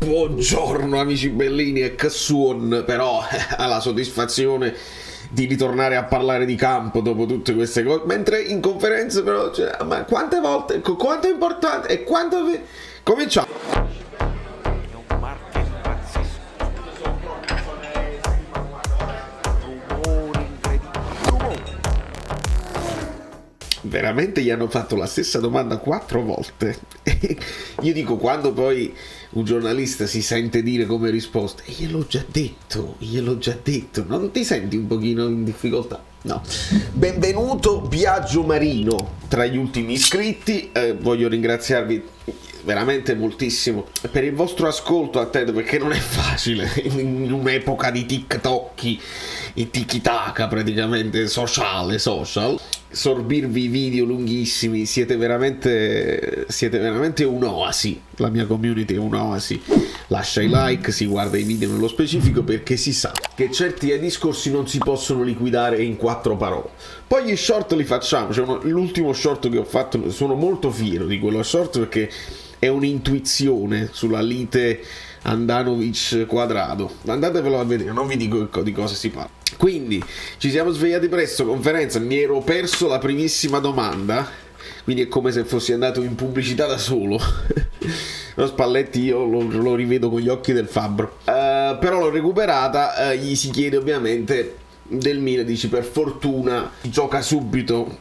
Buongiorno amici bellini e Cassuon, però alla soddisfazione di ritornare a parlare di campo dopo tutte queste cose, mentre in conferenza però, cioè, ma quante volte, quanto è importante e quanto... Cominciamo! Veramente gli hanno fatto la stessa domanda 4 volte. Io dico, quando poi un giornalista si sente dire come risposta gliel'ho già detto, non ti senti un pochino in difficoltà? No. Benvenuto Biagio Marino tra gli ultimi iscritti, voglio ringraziarvi veramente moltissimo per il vostro ascolto attento, perché non è facile in un'epoca di TikTok e tiki-taka praticamente social sorbirvi video lunghissimi. Siete veramente un'oasi, la mia community è un'oasi. Lascia i like, si guarda i video nello specifico, perché si sa che certi discorsi non si possono liquidare in 4 parole. Poi gli short li facciamo, l'ultimo short che ho fatto, sono molto fiero di quello short perché è un'intuizione sulla lite Andanovic Quadrado. Andatevelo a vedere, non vi dico di cosa si parla. Quindi ci siamo svegliati presto, conferenza, mi ero perso la primissima domanda, quindi è come se fossi andato in pubblicità da solo. Lo Spalletti io lo rivedo con gli occhi del fabbro, però l'ho recuperata. Gli si chiede ovviamente del Milan, dici per fortuna gioca subito,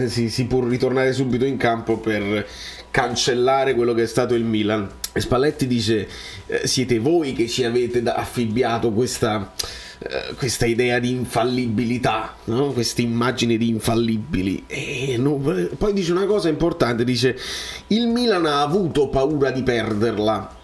si può ritornare subito in campo per cancellare quello che è stato il Milan. E Spalletti dice siete voi che ci avete affibbiato questa idea di infallibilità, no? Questa immagine di infallibili. Poi dice una cosa importante, dice il Milan ha avuto paura di perderla.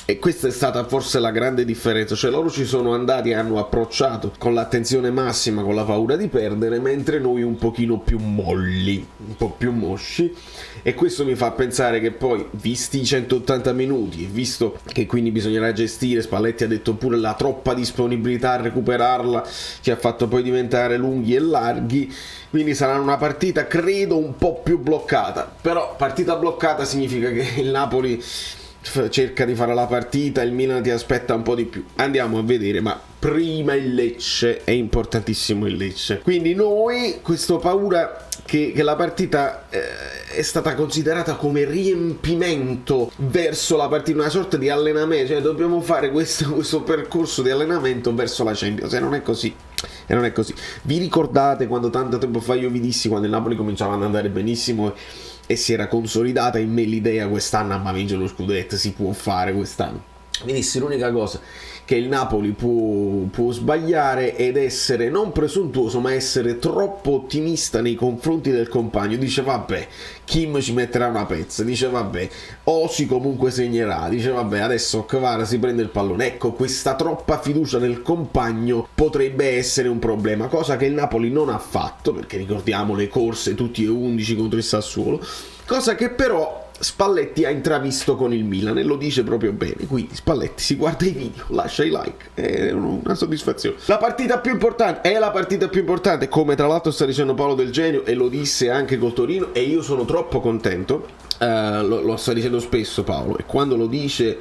E questa è stata forse la grande differenza, cioè loro ci sono andati e hanno approcciato con l'attenzione massima, con la paura di perdere, mentre noi un pochino più molli, un po' più mosci. E questo mi fa pensare che poi, visti i 180 minuti, e visto che quindi bisognerà gestire, Spalletti ha detto pure la troppa disponibilità a recuperarla ci ha fatto poi diventare lunghi e larghi, quindi sarà una partita credo un po' più bloccata. Però partita bloccata significa che il Napoli cerca di fare la partita, il Milan ti aspetta un po' di più. Andiamo a vedere, ma prima il Lecce, è importantissimo il Lecce. Quindi noi, questa paura che la partita è stata considerata come riempimento verso la partita, una sorta di allenamento, cioè dobbiamo fare questo percorso di allenamento verso la Champions, e non è così. E non è così. Vi ricordate quando tanto tempo fa io vi dissi, quando il Napoli cominciava ad andare benissimo e si era consolidata in me l'idea quest'anno ma vincere lo scudetto, si può fare quest'anno. Mi dissi l'unica cosa, che il Napoli può sbagliare ed essere non presuntuoso ma essere troppo ottimista nei confronti del compagno. Dice vabbè, Kim ci metterà una pezza, dice vabbè, Osi comunque segnerà, dice vabbè, adesso Kvara si prende il pallone. Ecco, questa troppa fiducia nel compagno potrebbe essere un problema, cosa che il Napoli non ha fatto, perché ricordiamo le corse tutti e 11 contro il Sassuolo, cosa che però Spalletti ha intravisto con il Milan e lo dice proprio bene. Quindi Spalletti si guarda i video, lascia i like, è una soddisfazione. La partita più importante, come tra l'altro sta dicendo Paolo Del Genio e lo disse anche col Torino, e io sono troppo contento, lo sta dicendo spesso Paolo, e quando lo dice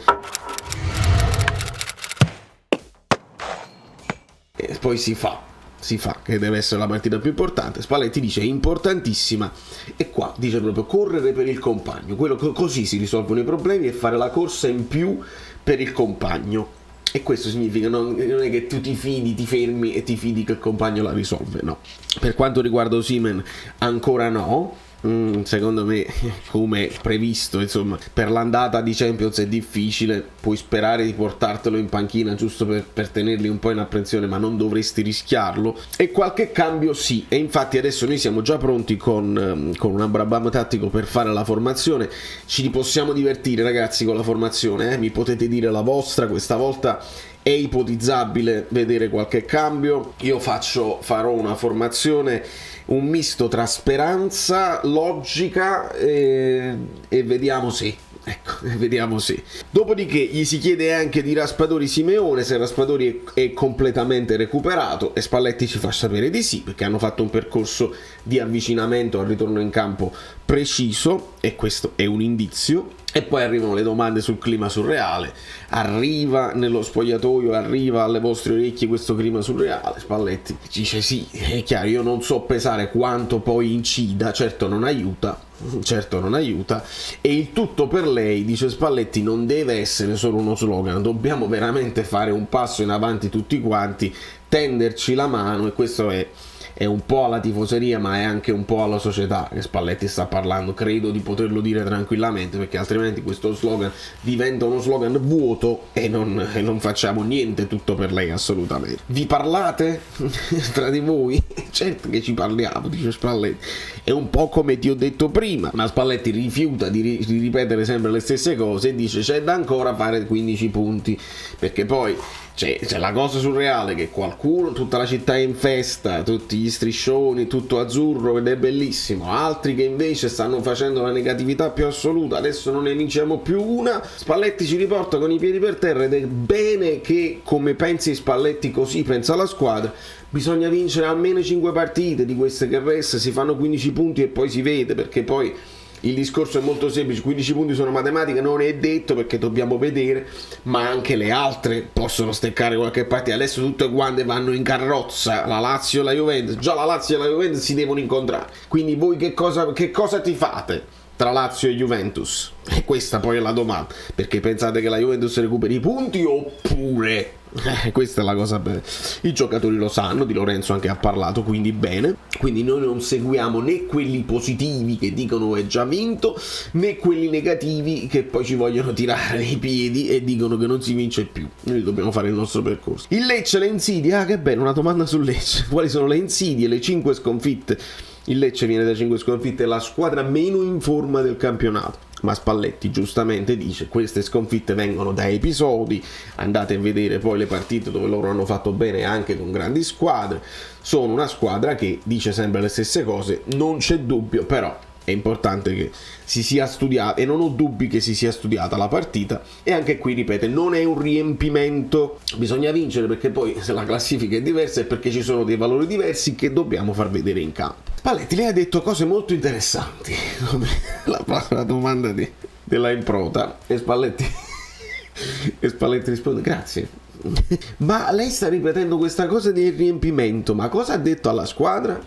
poi si fa che deve essere la partita più importante. Spalletti dice è importantissima, e qua dice proprio correre per il compagno, così si risolvono i problemi, e fare la corsa in più per il compagno. E questo significa non è che tu ti fidi, ti fermi e ti fidi che il compagno la risolve, no. Per quanto riguarda Osimhen ancora no. Secondo me, come previsto, insomma, per l'andata di Champions è difficile. Puoi sperare di portartelo in panchina giusto per tenerli un po' in apprensione, ma non dovresti rischiarlo. E qualche cambio sì, e infatti adesso noi siamo già pronti con un Abrabam tattico per fare la formazione. Ci possiamo divertire ragazzi con la formazione, mi potete dire la vostra. Questa volta è ipotizzabile vedere qualche cambio. Io farò una formazione, un misto tra speranza, logica e vediamo se. Ecco, vediamo se. Dopodiché gli si chiede anche di Raspadori Simeone, se Raspadori è completamente recuperato, e Spalletti ci fa sapere di sì, perché hanno fatto un percorso di avvicinamento al ritorno in campo preciso, e questo è un indizio. E poi arrivano le domande sul clima surreale, arriva nello spogliatoio, arriva alle vostre orecchie questo clima surreale. Spalletti dice sì, è chiaro, io non so pesare quanto poi incida, certo non aiuta, e il tutto per lei, dice Spalletti, non deve essere solo uno slogan, dobbiamo veramente fare un passo in avanti tutti quanti, tenderci la mano, e questo è un po' alla tifoseria, ma è anche un po' alla società che Spalletti sta parlando. Credo di poterlo dire tranquillamente, perché altrimenti questo slogan diventa uno slogan vuoto e non facciamo niente tutto per lei, assolutamente. Vi parlate tra di voi? Certo che ci parliamo, dice Spalletti. È un po' come ti ho detto prima, ma Spalletti rifiuta di ripetere sempre le stesse cose e dice c'è da ancora fare 15 punti, perché poi c'è la cosa surreale che qualcuno, tutta la città è in festa, tutti gli striscioni, tutto azzurro ed è bellissimo, altri che invece stanno facendo la negatività più assoluta, adesso non ne vinciamo più una. Spalletti ci riporta con i piedi per terra, ed è bene che, come pensi Spalletti, così pensa la squadra. Bisogna vincere almeno 5 partite di queste che resta, si fanno 15 punti e poi si vede, perché poi il discorso è molto semplice, 15 punti sono matematica, non è detto, perché dobbiamo vedere, ma anche le altre possono steccare qualche partita. Adesso tutte quante vanno in carrozza, la Lazio e la Juventus, già la Lazio e la Juventus si devono incontrare, quindi voi che cosa ti fate tra Lazio e Juventus? E questa poi è la domanda, perché pensate che la Juventus recuperi i punti oppure... questa è la cosa bella. I giocatori lo sanno, Di Lorenzo anche ha parlato, quindi bene. Quindi noi non seguiamo né quelli positivi che dicono è già vinto, né quelli negativi che poi ci vogliono tirare i piedi e dicono che non si vince più. Noi dobbiamo fare il nostro percorso. Il Lecce, le insidie, che bello, una domanda sul Lecce. Quali sono le insidie, le 5 sconfitte? Il Lecce viene da 5 sconfitte, è la squadra meno in forma del campionato. Ma Spalletti giustamente dice queste sconfitte vengono da episodi, andate a vedere poi le partite dove loro hanno fatto bene anche con grandi squadre, sono una squadra che dice sempre le stesse cose, non c'è dubbio, però è importante che si sia studiata, e non ho dubbi che si sia studiata la partita, e anche qui ripete, non è un riempimento, bisogna vincere, perché poi se la classifica è diversa è perché ci sono dei valori diversi che dobbiamo far vedere in campo. Spalletti, lei ha detto cose molto interessanti, come la domanda della improta, e Spalletti risponde grazie. Ma lei sta ripetendo questa cosa del riempimento, ma cosa ha detto alla squadra?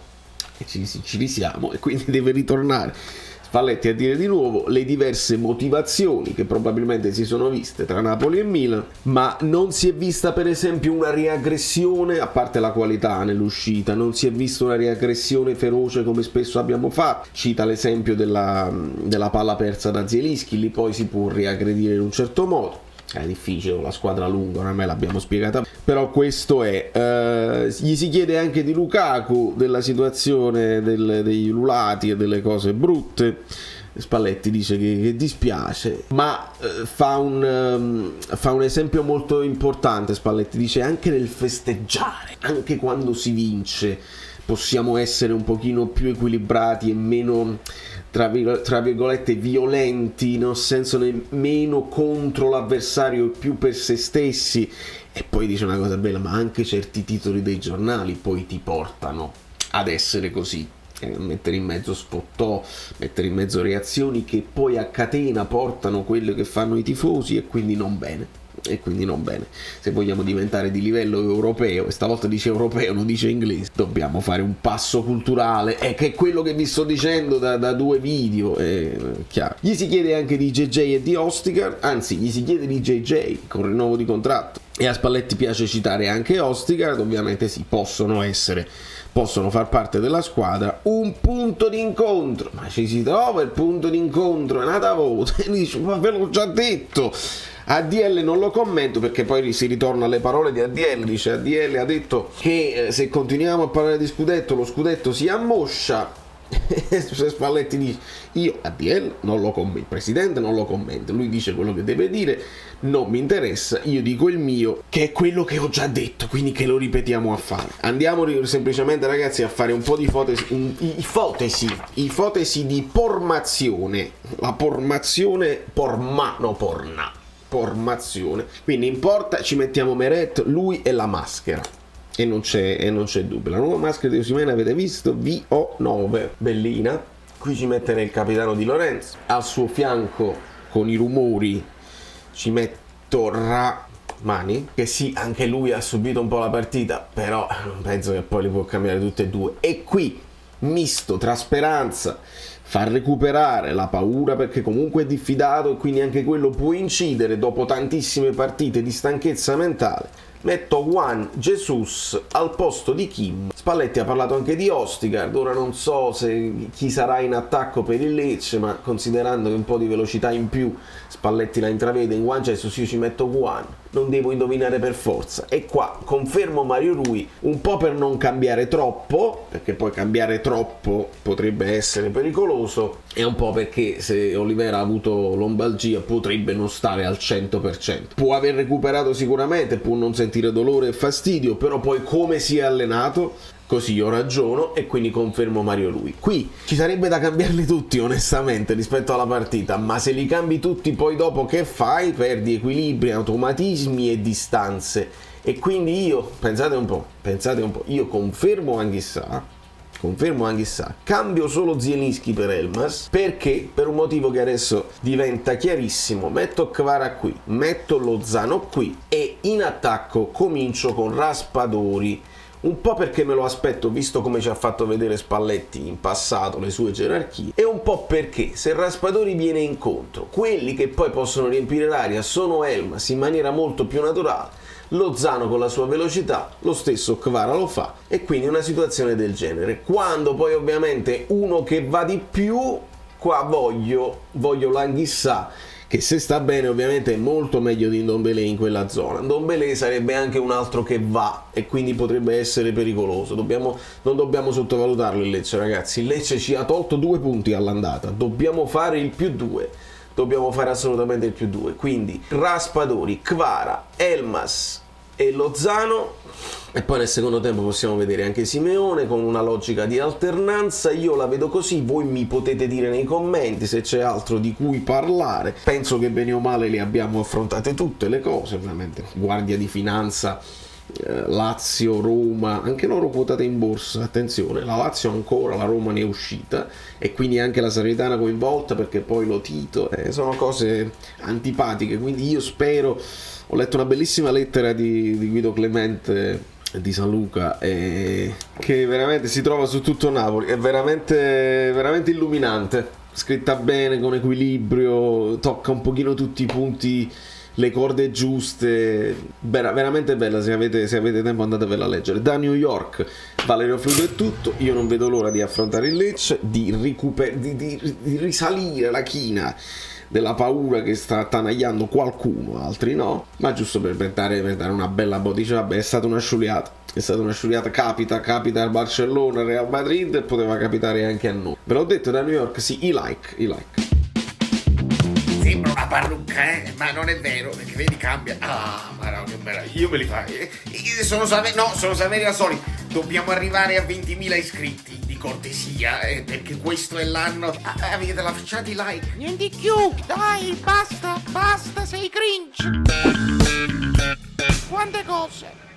E ci risiamo, e quindi deve ritornare Spalletti a dire di nuovo le diverse motivazioni che probabilmente si sono viste tra Napoli e Milan, ma non si è vista per esempio una riaggressione, a parte la qualità nell'uscita, non si è vista una riaggressione feroce come spesso abbiamo fatto. Cita l'esempio della palla persa da Zielinski, lì poi si può riaggredire in un certo modo. È difficile con la squadra lunga, ormai l'abbiamo spiegata, però questo è. Gli si chiede anche di Lukaku, della situazione dei ululati e delle cose brutte. Spalletti dice che dispiace, ma fa un esempio molto importante. Spalletti dice anche nel festeggiare, anche quando si vince, possiamo essere un pochino più equilibrati e meno, tra virgolette, violenti, nel senso meno contro l'avversario e più per se stessi. E poi dice una cosa bella, ma anche certi titoli dei giornali poi ti portano ad essere così, mettere in mezzo spottò, mettere in mezzo reazioni che poi a catena portano quello che fanno i tifosi, e quindi non bene. Se vogliamo diventare di livello europeo, e stavolta dice europeo, non dice inglese, dobbiamo fare un passo culturale, e che è quello che vi sto dicendo da 2 video, è chiaro. Gli si chiede anche di JJ e di Ostigar, anzi gli si chiede di JJ con rinnovo di contratto, e a Spalletti piace citare anche Ostigar. Ovviamente sì, possono far parte della squadra. Un punto d'incontro, ma ci si trova il punto d'incontro, è nata volta, e dice ma ve l'ho già detto. ADL non lo commento, perché poi si ritorna alle parole di ADL. Dice ADL ha detto che se continuiamo a parlare di scudetto, lo scudetto si ammoscia. Spalletti dice io ADL non lo commento, il presidente non lo commenta, lui dice quello che deve dire, non mi interessa, io dico il mio, che è quello che ho già detto, quindi che lo ripetiamo a fare. Andiamo semplicemente, ragazzi, a fare un po' di ipotesi di formazione. La formazione formazione, quindi in porta ci mettiamo Meret, lui e la maschera, e non c'è dubbio. La nuova maschera di Osimhen, avete visto? VO9, bellina. Qui ci metterei il capitano Di Lorenzo, al suo fianco con i rumori ci metto Mani, che sì, anche lui ha subito un po' la partita, però non penso che poi li può cambiare tutte e due. E qui, misto tra speranza, far recuperare la paura perché comunque è diffidato e quindi anche quello può incidere dopo tantissime partite di stanchezza mentale. Metto Juan Jesus al posto di Kim. Spalletti ha parlato anche di Ostigard, ora non so se chi sarà in attacco per il Lecce, ma considerando che un po' di velocità in più Spalletti la intravede in Juan Jesus, io ci metto Juan, non devo indovinare per forza. E qua confermo Mario Rui, un po' per non cambiare troppo, perché poi cambiare troppo potrebbe essere pericoloso, e un po' perché se Olivera ha avuto lombalgia potrebbe non stare al 100%. Può aver recuperato sicuramente, può non sentire dolore e fastidio, però poi come si è allenato, così io ragiono e quindi confermo Mario Rui. Qui ci sarebbe da cambiarli tutti onestamente rispetto alla partita, ma se li cambi tutti poi dopo che fai? Perdi equilibri, automatismi e distanze. E quindi io, pensate un po', io confermo Anghissà, cambio solo Zielinski per Elmas, perché per un motivo che adesso diventa chiarissimo, metto Kvara qui, metto Lozano qui e in attacco comincio con Raspadori, un po' perché me lo aspetto visto come ci ha fatto vedere Spalletti in passato le sue gerarchie, e un po' perché se Raspadori viene incontro, quelli che poi possono riempire l'aria sono Elmas in maniera molto più naturale, Lozano con la sua velocità, lo stesso Kvara lo fa, e quindi una situazione del genere. Quando poi ovviamente uno che va di più, qua voglio l'Anghissà, che se sta bene ovviamente è molto meglio di Ndombele in quella zona. Ndombele sarebbe anche un altro che va e quindi potrebbe essere pericoloso. Non dobbiamo sottovalutarlo il Lecce, ragazzi. Il Lecce ci ha tolto 2 punti all'andata, dobbiamo fare il +2. Dobbiamo fare assolutamente il +2. Quindi Raspadori, Kvara, Elmas e Lozano, e poi nel secondo tempo possiamo vedere anche Simeone con una logica di alternanza. Io la vedo così, voi mi potete dire nei commenti se c'è altro di cui parlare. Penso che bene o male le abbiamo affrontate tutte le cose, ovviamente Guardia di Finanza, Lazio, Roma, anche loro quotate in borsa, attenzione, la Lazio ancora, la Roma ne è uscita e quindi anche la Salernitana coinvolta perché poi lo Tito, sono cose antipatiche, quindi io spero. Ho letto una bellissima lettera di Guido Clemente di San Luca che veramente si trova su tutto Napoli, è veramente illuminante, scritta bene, con equilibrio, tocca un pochino tutti i punti, le corde giuste, veramente bella. Se avete tempo andatevela a leggere. Da New York Valerio Fluido è tutto, io non vedo l'ora di affrontare il Lecce, di risalire la china della paura che sta attanagliando qualcuno, altri no, ma giusto per dare una bella bodice. Vabbè, è stata una sciuliata, capita al Barcellona, al Real Madrid, e poteva capitare anche a noi. Ve l'ho detto, da New York, sì, i like. Sembra una parrucca, ma non è vero, perché vedi, cambia. Ah, ma no, che meraviglia, io me li fai. Sono Saverio Asoli. Dobbiamo arrivare a 20.000 iscritti, di cortesia, perché questo è l'anno. Avete lasciato i like? Niente più, dai, basta, sei cringe. Quante cose.